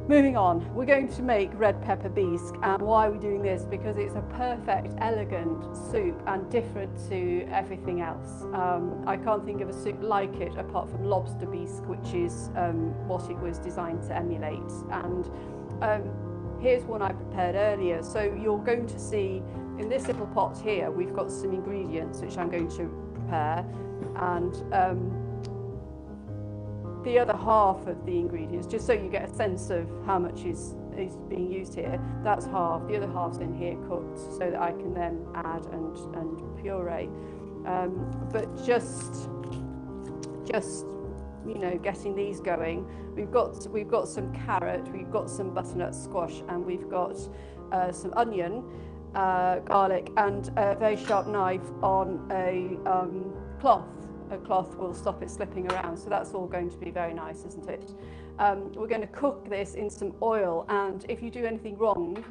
moving on, we're going to make red pepper bisque. And why are we doing this? Because it's a perfect, elegant soup and different to everything else. I can't think of a soup like it apart from lobster bisque, which is what it was designed to emulate. And here's one I prepared earlier. So you're going to see in this little pot here, we've got some ingredients which I'm going to prepare, and the other half of the ingredients, just so you get a sense of how much is being used here, that's half. The other half's in here cooked so that I can then add and puree. But just you know, getting these going, we've got some carrot, we've got some butternut squash, and we've got some onion, garlic, and a very sharp knife on a cloth. A cloth will stop it slipping around, so that's all going to be very nice, isn't it? We're going to cook this in some oil, and if you do anything wrong,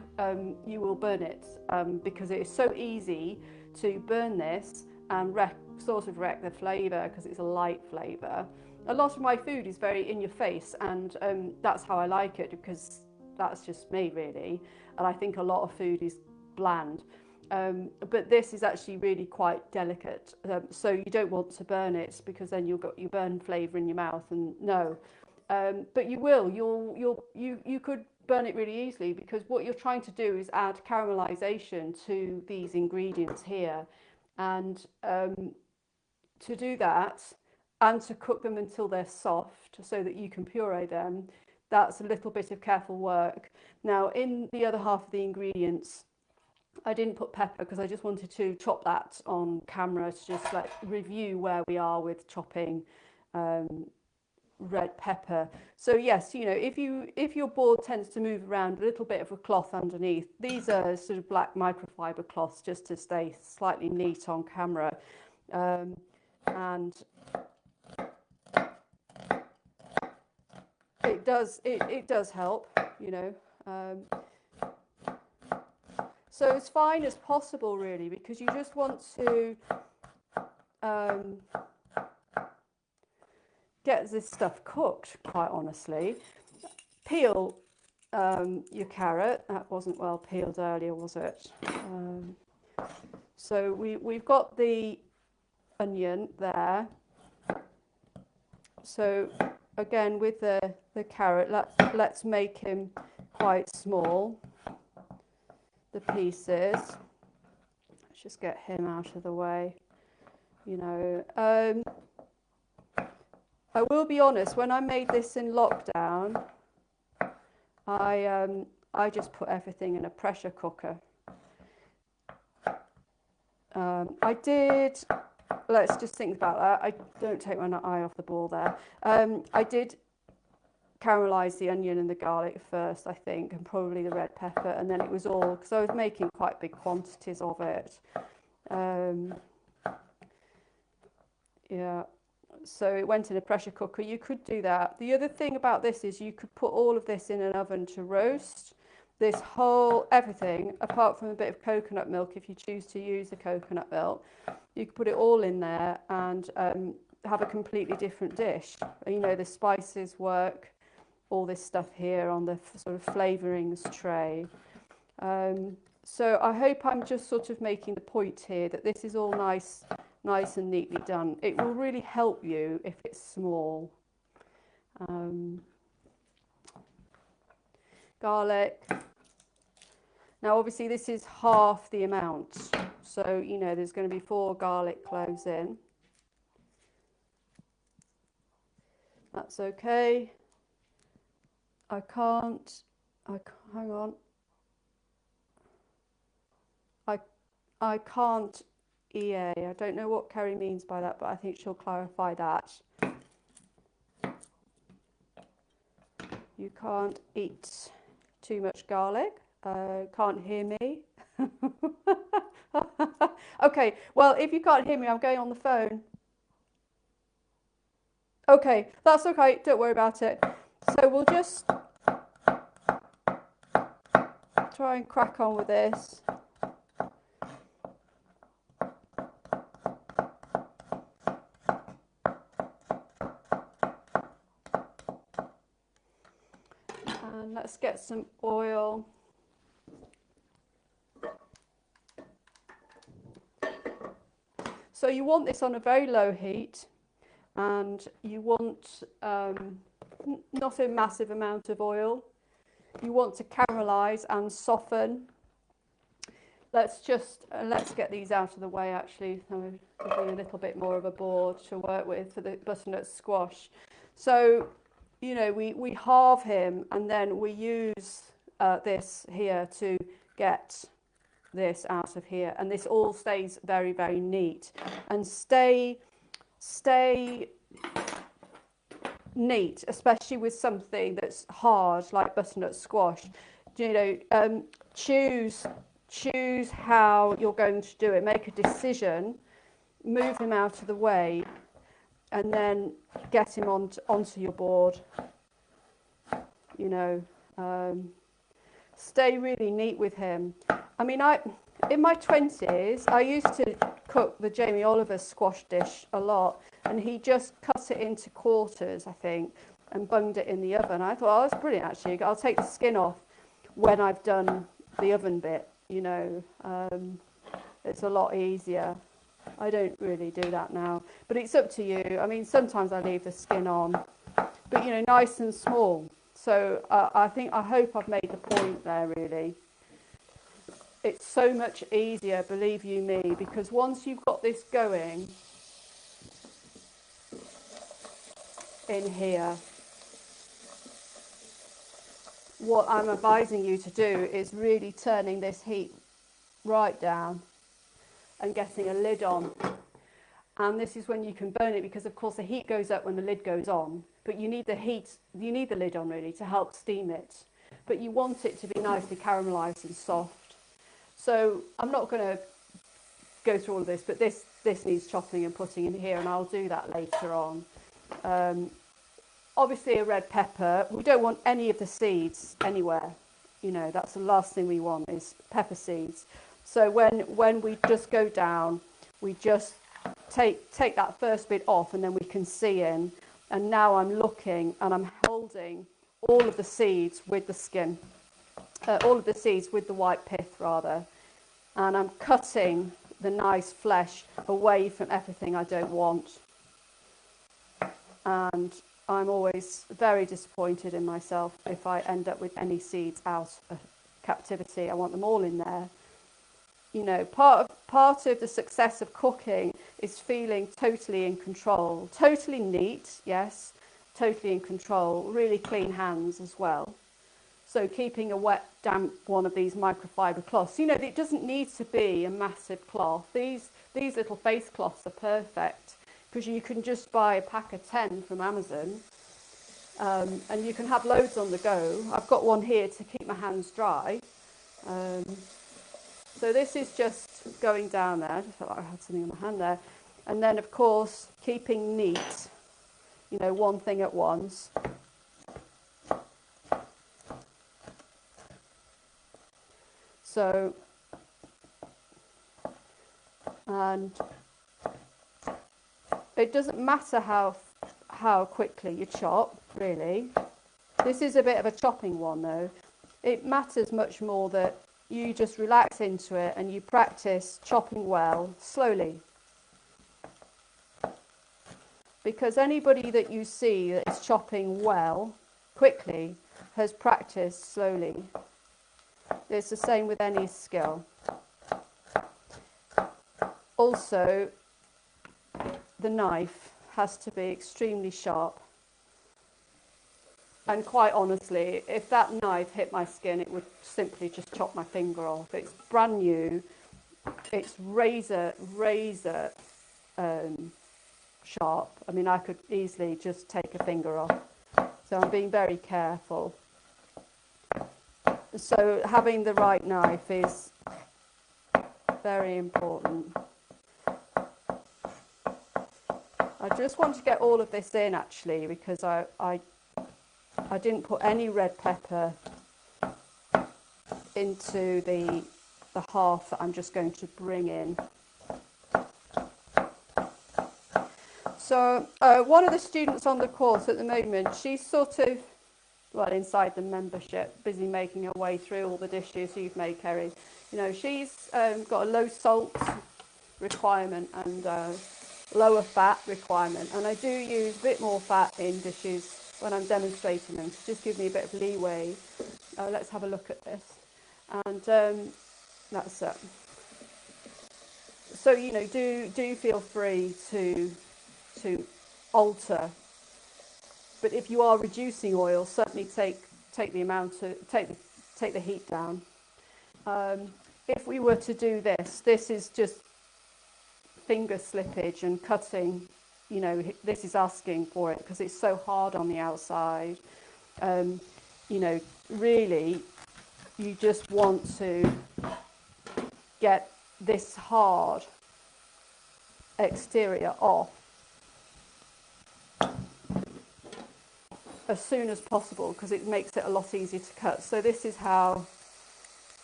you will burn it, because it is so easy to burn this and sort of wreck the flavour, because it's a light flavour. A lot of my food is very in your face, and that's how I like it, because that's just me really, and I think a lot of food is bland. But this is actually really quite delicate, so you don't want to burn it, because then you'll got your burn flavour in your mouth, and no. But you will, you could burn it really easily, because what you're trying to do is add caramelisation to these ingredients here, and to do that and to cook them until they're soft so that you can puree them, that's a little bit of careful work. Now in the other half of the ingredients, I didn't put pepper because I just wanted to chop that on camera to just like review where we are with chopping red pepper. So yes, you know, if your board tends to move around, a little bit of a cloth underneath. These are sort of black microfiber cloths just to stay slightly neat on camera, and it does help, you know. So as fine as possible, really, because you just want to get this stuff cooked, quite honestly. Peel your carrot. That wasn't well peeled earlier, was it? So we've got the onion there. So again, with the carrot, let's make him quite small. The pieces. Let's just get him out of the way. You know, I will be honest. When I made this in lockdown, I just put everything in a pressure cooker. I did. Let's just think about that. I don't take my eye off the ball there. I did caramelise the onion and the garlic first, I think, and probably the red pepper, and then it was all, because I was making quite big quantities of it. Yeah, so it went in a pressure cooker. You could do that. The other thing about this is you could put all of this in an oven to roast. This whole, everything, apart from a bit of coconut milk, if you choose to use the coconut milk, you could put it all in there and have a completely different dish. You know, the spices work, all this stuff here on the sort of flavourings tray. So I hope I'm just sort of making the point here that this is all nice and neatly done. It will really help you if it's small. Garlic. Now obviously this is half the amount, so you know there's going to be 4 garlic cloves in. That's okay. Hang on. I can't EA. I don't know what Kerry means by that, but I think she'll clarify that. You can't eat too much garlic. Can't hear me. Okay, well, if you can't hear me, I'm going on the phone. Okay, that's okay. Don't worry about it. So we'll just try and crack on with this. And let's get some oil. So you want this on a very low heat, and you want not a massive amount of oil. You want to caramelize and soften. Let's get these out of the way actually, so give me a little bit more of a board to work with for the butternut squash. So, you know, we halve him, and then we use this here to get this out of here, and this all stays very, very neat. And stay neat, especially with something that's hard like butternut squash. You know, choose how you're going to do it. Make a decision, move him out of the way, and then get him onto your board. You know, stay really neat with him. I mean, in my 20s, I used to cook the Jamie Oliver squash dish a lot, and he just cut it into quarters, I think, and bunged it in the oven. I thought, oh, that's brilliant, actually. I'll take the skin off when I've done the oven bit, you know. It's a lot easier. I don't really do that now, but it's up to you. I mean, sometimes I leave the skin on, but, you know, nice and small. So I hope I've made the point there, really. It's so much easier, believe you me, because once you've got this going in here, what I'm advising you to do is really turning this heat right down and getting a lid on. And this is when you can burn it, because of course the heat goes up when the lid goes on, but you need the lid on really to help steam it. But you want it to be nicely caramelized and soft. So I'm not going to go through all of this, but this needs chopping and putting in here, and I'll do that later on. Obviously a red pepper, we don't want any of the seeds anywhere. You know, that's the last thing we want is pepper seeds. So when we just go down, we just take that first bit off, and then we can see in. And now I'm looking and I'm holding all of the seeds with the skin. All of the seeds with the white pith rather, and I'm cutting the nice flesh away from everything I don't want. And I'm always very disappointed in myself if I end up with any seeds out of captivity. I want them all in there. You know, part of the success of cooking is feeling totally in control, totally neat, yes, totally in control, really clean hands as well. So keeping a wet, damp one of these microfiber cloths. You know, it doesn't need to be a massive cloth. These little face cloths are perfect, because you can just buy a pack of 10 from Amazon, and you can have loads on the go. I've got one here to keep my hands dry. So this is just going down there. I just felt like I had something on my hand there. And then, of course, keeping neat, you know, one thing at once. So, and it doesn't matter how quickly you chop, really. This is a bit of a chopping one, though. It matters much more that you just relax into it and you practice chopping well, slowly. Because anybody that you see that is chopping well, quickly, has practiced slowly. It's the same with any skill. Also, the knife has to be extremely sharp. And quite honestly, if that knife hit my skin, it would simply just chop my finger off. It's brand new. It's razor sharp. I mean, I could easily just take a finger off. So I'm being very careful. So having the right knife is very important. I just want to get all of this in actually, because I didn't put any red pepper into the half that I'm just going to bring in. So one of the students on the course at the moment, she's sort of well, inside the membership, busy making her way through all the dishes you've made, Kerry. You know, she's got a low salt requirement and lower fat requirement, and I do use a bit more fat in dishes when I'm demonstrating them to just give me a bit of leeway. Let's have a look at this, and that's it. So, you know, do feel free to alter, but if you are reducing oil, certainly take the amount of take the heat down. If we were to do this, this is just finger slippage and cutting. You know, this is asking for it because it's so hard on the outside. You know, really, you just want to get this hard exterior off as soon as possible because it makes it a lot easier to cut. So this is how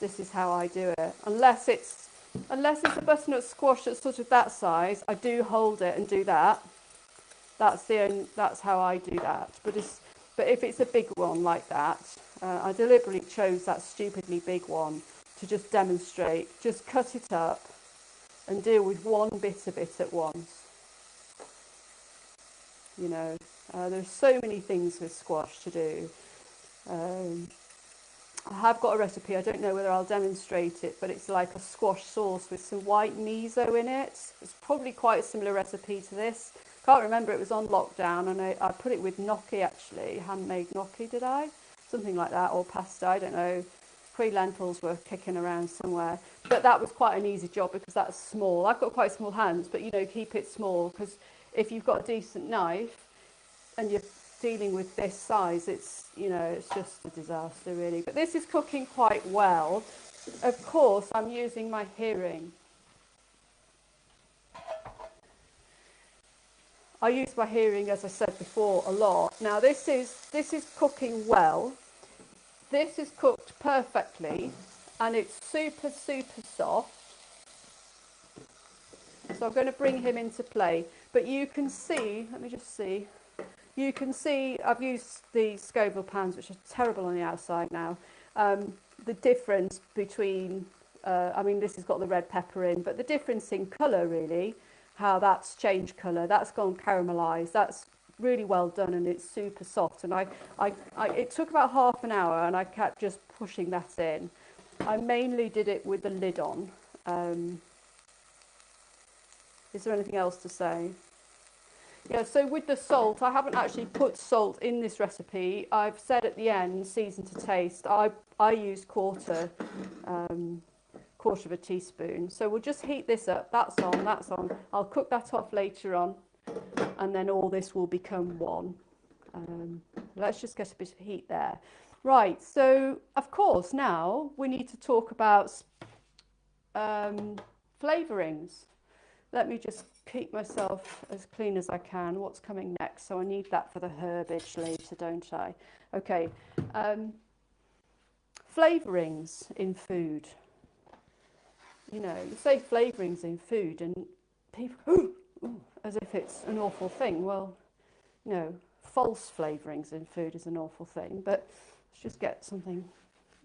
I do it. Unless it's a butternut squash that's sort of that size, I do hold it and do that. That's how I do that. But if it's a big one like that, I deliberately chose that stupidly big one to just demonstrate. Just cut it up and deal with one bit of it at once. You know, there's so many things with squash to do. I have got a recipe, I don't know whether I'll demonstrate it, but it's like a squash sauce with some white miso in it. It's probably quite a similar recipe to this. Can't remember, it was on lockdown, and I put it with gnocchi actually, handmade gnocchi, did I? Something like that, or pasta, I don't know. Pre-lentils were kicking around somewhere. But that was quite an easy job because that's small. I've got quite small hands, but you know, keep it small because if you've got a decent knife and you're dealing with this size, it's, you know, it's just a disaster really. But this is cooking quite well. Of course, I'm using my hearing. I use my hearing, as I said before, a lot. Now this is cooking well. This is cooked perfectly and it's super, super soft. So I'm going to bring him into play. But you can see, let me just see. You can see I've used the Scoville pans, which are terrible on the outside now. The difference between, I mean, this has got the red pepper in, but the difference in colour really, how that's changed colour, that's gone caramelised, that's really well done and it's super soft. And it took about half an hour and I kept just pushing that in. I mainly did it with the lid on. Is there anything else to say? Yeah, so with the salt, I haven't actually put salt in this recipe. I've said at the end, season to taste. I use quarter of a teaspoon. So we'll just heat this up. That's on, that's on. I'll cook that off later on, and then all this will become one. Let's just get a bit of heat there. Right, so of course now we need to talk about flavourings. Let me just keep myself as clean as I can. What's coming next? So I need that for the herbage later, don't I? Okay. Flavourings in food. You know, you say flavourings in food and people, as if it's an awful thing. Well, you know, false flavourings in food is an awful thing, but let's just get something.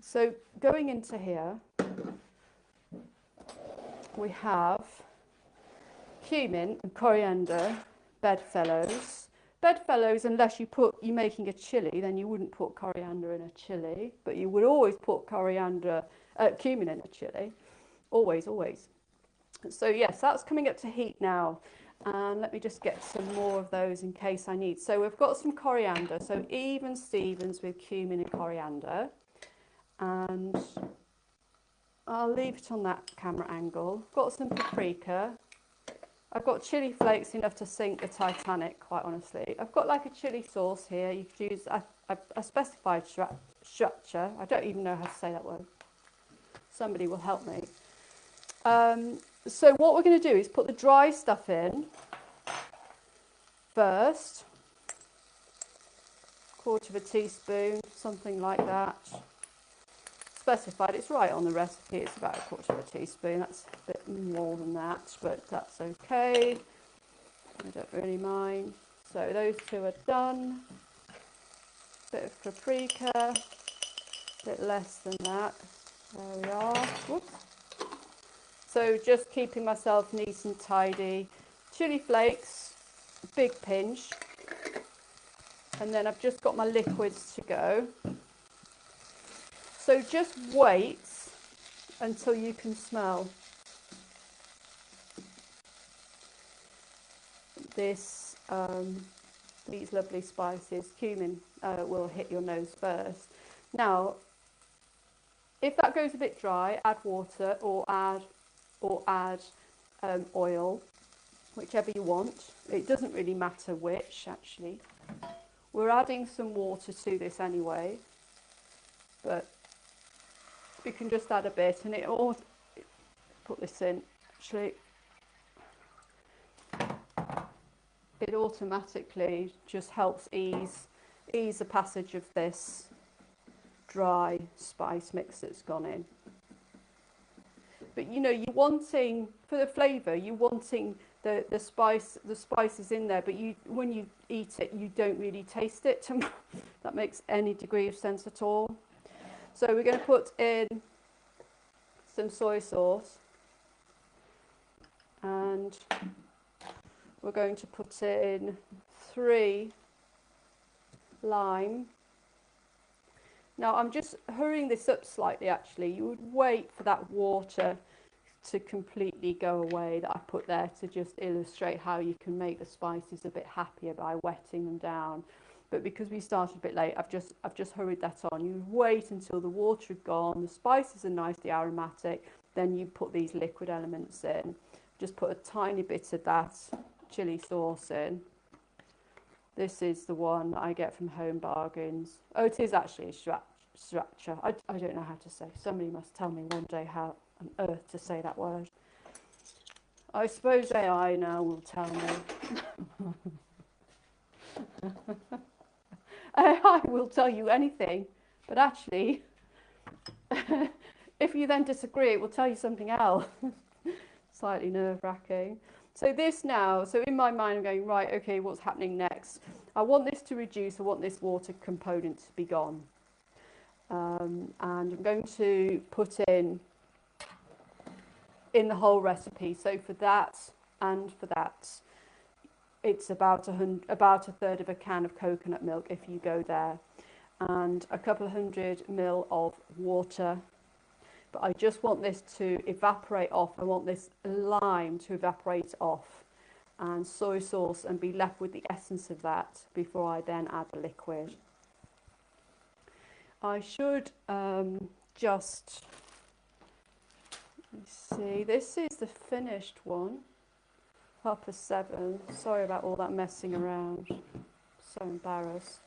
So going into here, we have cumin and coriander, bedfellows. Bedfellows, unless you're making a chilli, then you wouldn't put coriander in a chilli, but you would always put cumin in a chilli. Always, always. So yes, that's coming up to heat now. And let me just get some more of those in case I need. So we've got some coriander, so even Stevens with cumin and coriander. And I'll leave it on that camera angle. Got some paprika. I've got chilli flakes enough to sink the Titanic, quite honestly. I've got like a chilli sauce here. You could use a specified structure. I don't even know how to say that word. Somebody will help me. So what we're going to do is put the dry stuff in first. Quarter of a teaspoon, something like that. Specified, it's right on the recipe, it's about a quarter of a teaspoon. That's a bit more than that, but that's okay. I don't really mind. So those two are done. bit of paprika, a bit less than that. There we are. Whoops. So just keeping myself nice and tidy. Chili flakes, big pinch. And then I've just got my liquids to go. So just wait until you can smell this, these lovely spices. Cumin will hit your nose first. Now, if that goes a bit dry, add water or add oil, whichever you want. It doesn't really matter which, actually. We're adding some water to this anyway, but we can just add a bit, and it all put this in. Actually, it automatically just helps ease the passage of this dry spice mix that's gone in. But you know, you're wanting, for the flavour, you're wanting the spices in there, but when you eat it, you don't really taste it. That makes any degree of sense at all. So we're going to put in some soy sauce, and we're going to put in 3 lime. Now I'm just hurrying this up slightly actually. You would wait for that water to completely go away that I put there to just illustrate how you can make the spices a bit happier by wetting them down. But because we started a bit late, I've just hurried that on. You wait until the water had gone, the spices are nicely aromatic, then you put these liquid elements in. Just put a tiny bit of that chili sauce in. This is the one that I get from Home Bargains. Oh, it is actually a sriracha. I don't know how to say. Somebody must tell me one day how on earth to say that word. I suppose AI now will tell me. AI will tell you anything, but actually, if you then disagree, it will tell you something else. Slightly nerve-wracking. So this now, so in my mind I'm going, right, okay, what's happening next? I want this to reduce, I want this water component to be gone. And I'm going to put in the whole recipe. So for that and for that, it's about a third of a can of coconut milk if you go there, and a couple of 100 ml of water. But I just want this to evaporate off. I want this lime to evaporate off, and soy sauce, and be left with the essence of that before I then add the liquid. I should just, let's see, this is the finished one, 7:30. Sorry about all that messing around. So embarrassed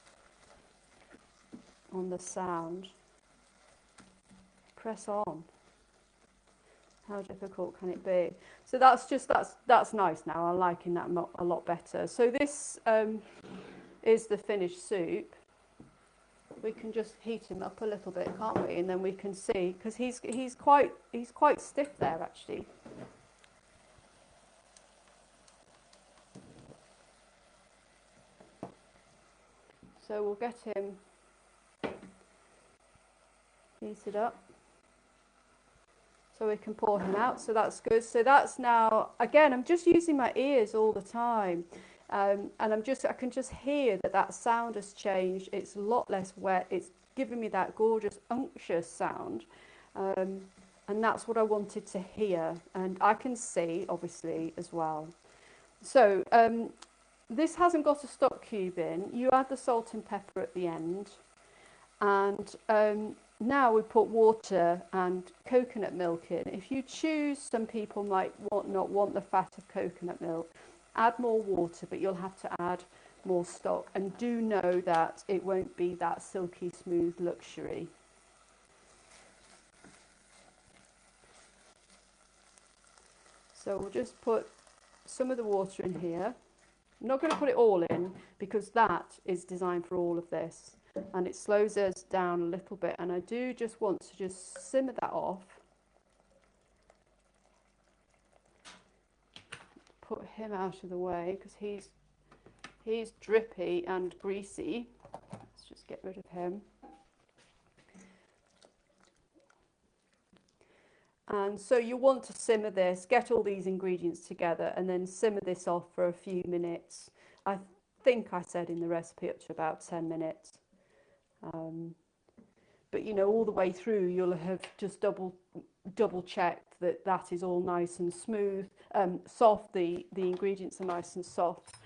on the sound. Press on. How difficult can it be? So that's nice now. I'm liking that a lot better. So this is the finished soup. We can just heat him up a little bit, can't we? And then we can see, because he's quite stiff there actually. So we'll get him heated up so we can pour him out. So that's good. So that's now, again, I'm just using my ears all the time, and I can just hear that sound has changed. It's a lot less wet. It's giving me that gorgeous unctuous sound, and that's what I wanted to hear, and I can see obviously as well. So this hasn't got a stock cube in. You add the salt and pepper at the end, and now we put water and coconut milk in. If you choose, some people might not want the fat of coconut milk, add more water, but you'll have to add more stock. And do know that it won't be that silky smooth luxury. So we'll just put some of the water in here. I'm not going to put it all in because that is designed for all of this, and it slows us down a little bit, and I do just want to just simmer that off. Put him out of the way because he's drippy and greasy. Let's just get rid of him. And so you want to simmer this, get all these ingredients together, and then simmer this off for a few minutes. I think I said in the recipe up to about 10 minutes. But you know, all the way through, you'll have just double checked that that is all nice and smooth, soft. The ingredients are nice and soft.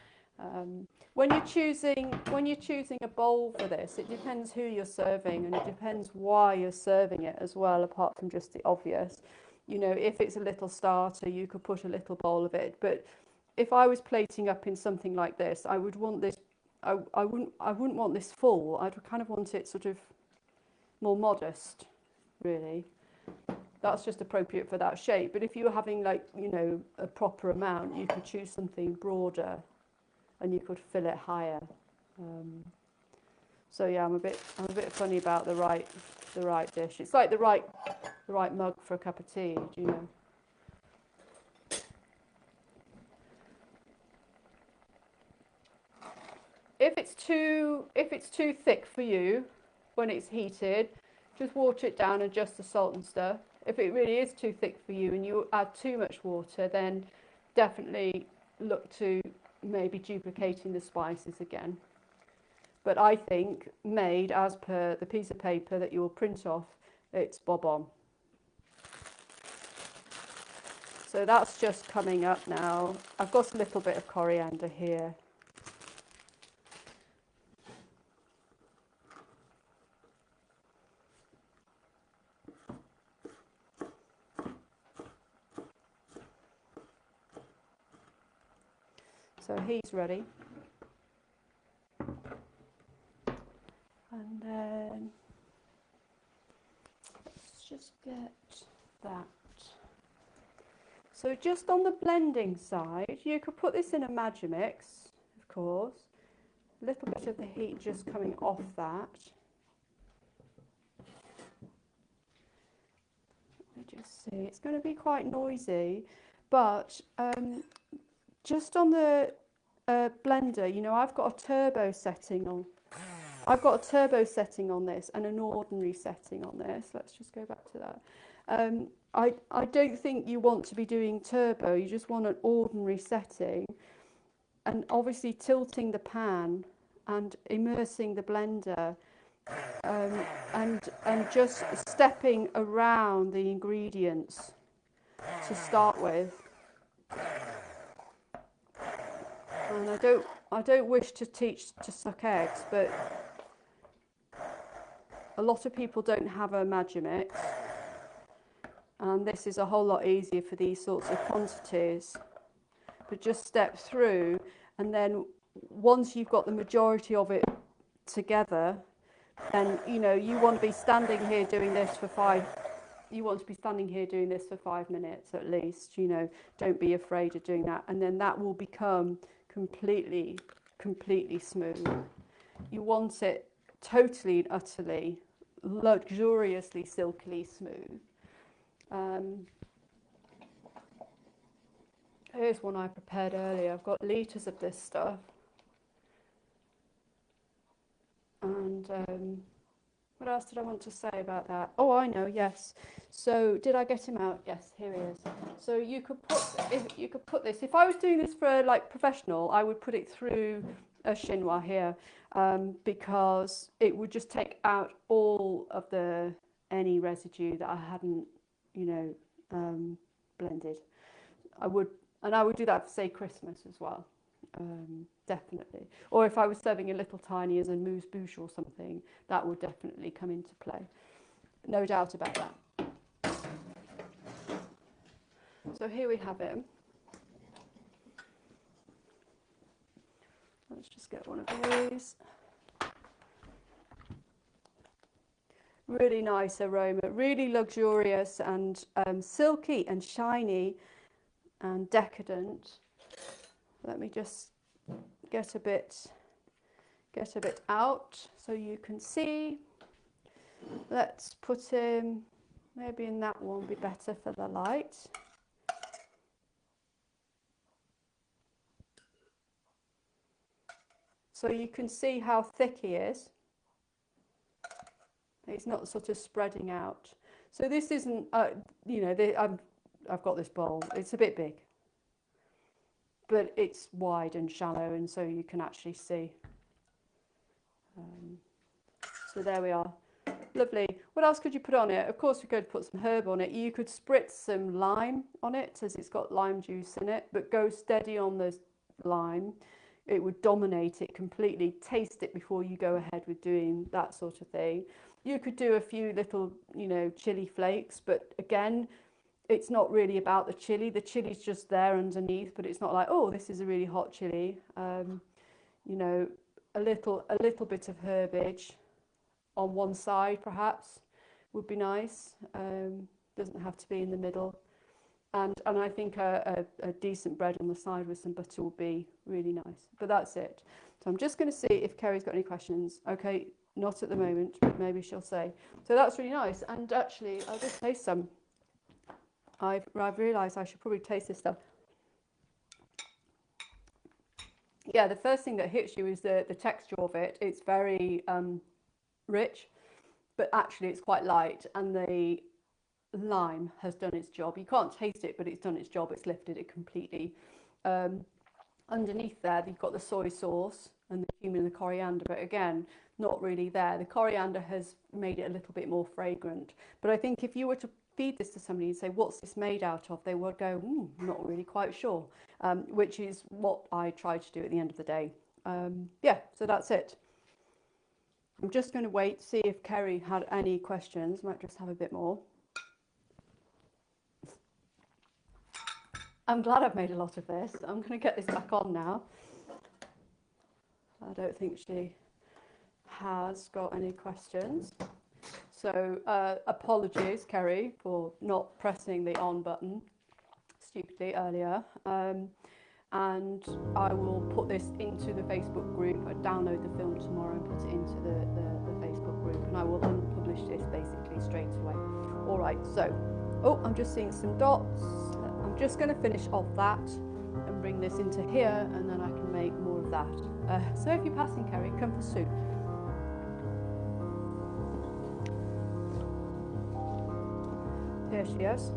When you're choosing a bowl for this, it depends who you're serving, and it depends why you're serving it as well. Apart from just the obvious, you know, if it's a little starter, you could put a little bowl of it. But if I was plating up in something like this, I would want this. I wouldn't want this full. I'd kind of want it sort of more modest, really. That's just appropriate for that shape. But if you were having, like, you know, a proper amount, you could choose something broader, and you could fill it higher. So yeah, I'm a bit funny about the right dish. It's like the right mug for a cup of tea, do you know? If it's too thick for you when it's heated, just water it down and adjust the salt and stuff. If it really is too thick for you and you add too much water, then definitely look to maybe duplicating the spices again. But I think, made as per the piece of paper that you will print off, it's bob on. So that's just coming up now. I've got a little bit of coriander here. So he's ready. And then let's just get that. So just on the blending side, you could put this in a Magimix, of course. A little bit of the heat just coming off that. Let me just see. It's going to be quite noisy, but just on the blender, you know, I've got a turbo setting on. I've got a turbo setting on this and an ordinary setting on this. Let's just go back to that. I don't think you want to be doing turbo. You just want an ordinary setting, and obviously tilting the pan and immersing the blender, and just stepping around the ingredients to start with. And I don't wish to teach to suck eggs, but a lot of people don't have a Magimix, and this is a whole lot easier for these sorts of quantities. But just step through, and then once you've got the majority of it together, then you know you want to be standing here doing this for 5 minutes at least. You know, don't be afraid of doing that, and then that will become completely smooth. You want it totally and utterly, luxuriously, silkily smooth. Here's one I prepared earlier. I've got litres of this stuff. And what else did I want to say about that? Oh, I know, yes. So did I get him out? Yes, here he is. So you could put this. If I was doing this for like professional, I would put it through a chinois here, because it would just take out all of any residue that I hadn't, you know, blended. I would do that for, say, Christmas as well. Definitely. Or if I was serving a little tiny as a mousse bouche or something, that would definitely come into play. No doubt about that. So here we have it. Let's just get one of these. Really nice aroma, really luxurious and silky and shiny and decadent. Let me just get a bit out so you can see. Let's put him maybe in that one, be better for the light. So you can see how thick he is. It's not sort of spreading out. So this isn't, you know, I've got this bowl. It's a bit big, but it's wide and shallow, and so you can actually see. So there we are. Lovely. What else could you put on it? Of course, we could put some herb on it. You could spritz some lime on it, as it's got lime juice in it, but go steady on the lime. It would dominate it completely. Taste it before you go ahead with doing that sort of thing. You could do a few little, you know, chili flakes, but again, it's not really about the chili. The chili's just there underneath, but it's not like, oh, this is a really hot chili. You know, a little bit of herbage on one side perhaps would be nice. Doesn't have to be in the middle. And I think a decent bread on the side with some butter would be really nice. But that's it. So I'm just going to see if Kerry's got any questions. Okay, not at the moment, but maybe she'll say. So that's really nice. And actually, I'll just taste some. I've realised I should probably taste this stuff. Yeah, the first thing that hits you is the texture of it. It's very rich, but actually it's quite light, and the lime has done its job. You can't taste it, but it's done its job. It's lifted it completely. Underneath there, you've got the soy sauce and the cumin and the coriander, but again, not really there. The coriander has made it a little bit more fragrant. But I think if you were to feed this to somebody and say, what's this made out of? They would go, not really quite sure, which is what I try to do at the end of the day. Yeah, so that's it. I'm just going to wait, see if Kerry had any questions. Might just have a bit more. I'm glad I've made a lot of this. I'm going to get this back on now. I don't think she has got any questions. So apologies, Kerry, for not pressing the on button stupidly earlier. And I will put this into the Facebook group. I download the film tomorrow and put it into the Facebook group, and I will unpublish this basically straight away. All right, so, oh, I'm just seeing some dots. I'm just going to finish off that and bring this into here, and then I can make more of that. So if you're passing, Kerry, come for soup. Here she is.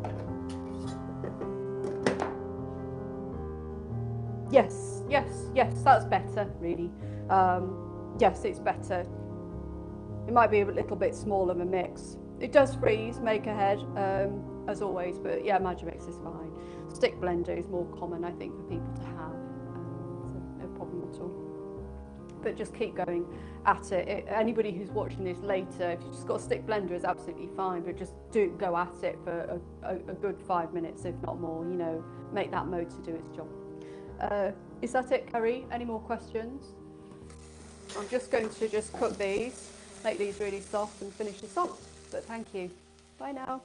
Yes, that's better, really. Yes, it's better. It might be a little bit small of a mix. It does freeze, make ahead, as always, but yeah, Magimix is fine. Stick blender is more common, I think, for people to have, so no problem at all. But just keep going at it. Anybody who's watching this later, if you've just got a stick blender, is absolutely fine, but just go at it for a good 5 minutes, if not more, you know, make that motor do its job. Is that it, Kerry? Any more questions? I'm just going to just cook these, make these really soft and finish this off. But thank you. Bye now.